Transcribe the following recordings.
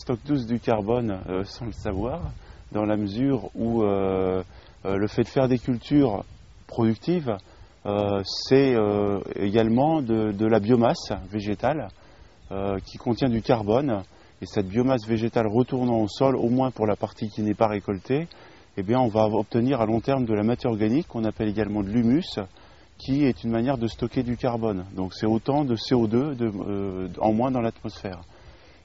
stocke tous du carbone sans le savoir, dans la mesure où le fait de faire des cultures productives, c'est également de la biomasse végétale qui contient du carbone. Et cette biomasse végétale retournant au sol, au moins pour la partie qui n'est pas récoltée, eh bien on va obtenir à long terme de la matière organique qu'on appelle également de l'humus, qui est une manière de stocker du carbone. Donc c'est autant de CO2 en moins dans l'atmosphère.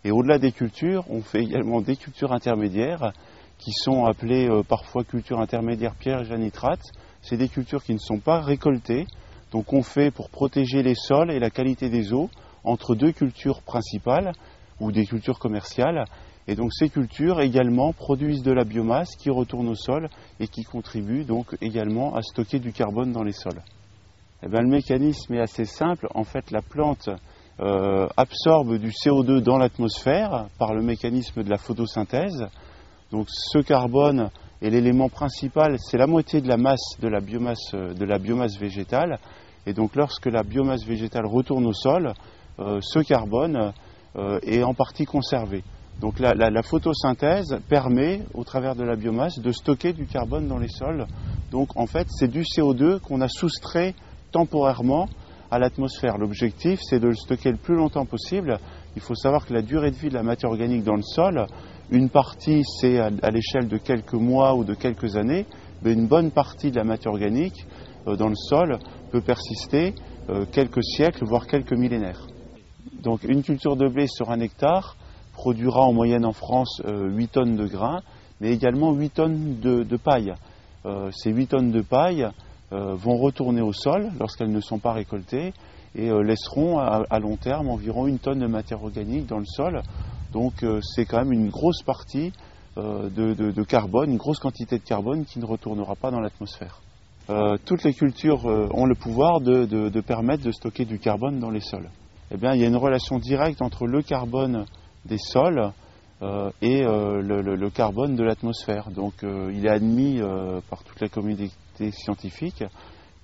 Et au-delà des cultures, on fait également des cultures intermédiaires qui sont appelées parfois cultures intermédiaires pièges à nitrate. C'est des cultures qui ne sont pas récoltées, donc on fait pour protéger les sols et la qualité des eaux entre deux cultures principales ou des cultures commerciales. Et donc ces cultures également produisent de la biomasse qui retourne au sol et qui contribue donc également à stocker du carbone dans les sols. Eh bien, le mécanisme est assez simple. En fait, la plante absorbe du CO2 dans l'atmosphère par le mécanisme de la photosynthèse. Donc ce carbone est l'élément principal, c'est la moitié de la masse de la biomasse végétale. Et donc lorsque la biomasse végétale retourne au sol, ce carbone est en partie conservé. Donc la photosynthèse permet, au travers de la biomasse, de stocker du carbone dans les sols. Donc en fait, c'est du CO2 qu'on a soustrait temporairement à l'atmosphère. L'objectif, c'est de le stocker le plus longtemps possible. Il faut savoir que la durée de vie de la matière organique dans le sol, une partie, c'est à l'échelle de quelques mois ou de quelques années, mais une bonne partie de la matière organique dans le sol peut persister quelques siècles, voire quelques millénaires. Donc une culture de blé sur 1 hectare produira en moyenne en France 8 tonnes de grains, mais également 8 tonnes de paille. Ces 8 tonnes de paille vont retourner au sol lorsqu'elles ne sont pas récoltées et laisseront à long terme environ 1 tonne de matière organique dans le sol. Donc c'est quand même une grosse partie de carbone, une grosse quantité de carbone qui ne retournera pas dans l'atmosphère. Toutes les cultures ont le pouvoir de permettre de stocker du carbone dans les sols. Eh bien, il y a une relation directe entre le carbone des sols et le carbone de l'atmosphère. Donc il est admis par toute la communauté scientifique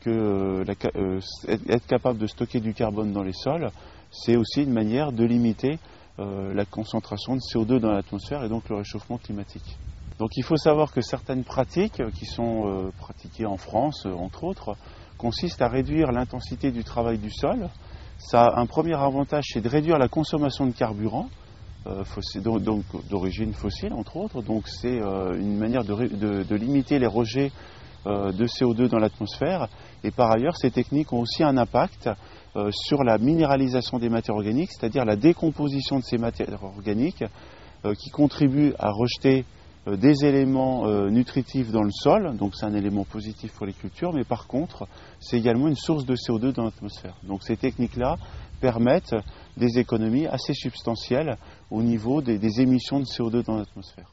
que être capable de stocker du carbone dans les sols, c'est aussi une manière de limiter la concentration de CO2 dans l'atmosphère et donc le réchauffement climatique. Donc il faut savoir que certaines pratiques qui sont pratiquées en France, entre autres, consistent à réduire l'intensité du travail du sol. Ça a un premier avantage, c'est de réduire la consommation de carburant, donc d'origine fossile, entre autres. Donc c'est une manière de limiter les rejets de CO2 dans l'atmosphère. Et par ailleurs, ces techniques ont aussi un impact sur la minéralisation des matières organiques, c'est-à-dire la décomposition de ces matières organiques qui contribuent à rejeter des éléments nutritifs dans le sol. Donc c'est un élément positif pour les cultures, mais par contre, c'est également une source de CO2 dans l'atmosphère. Donc ces techniques-là permettent des économies assez substantielles au niveau des émissions de CO2 dans l'atmosphère.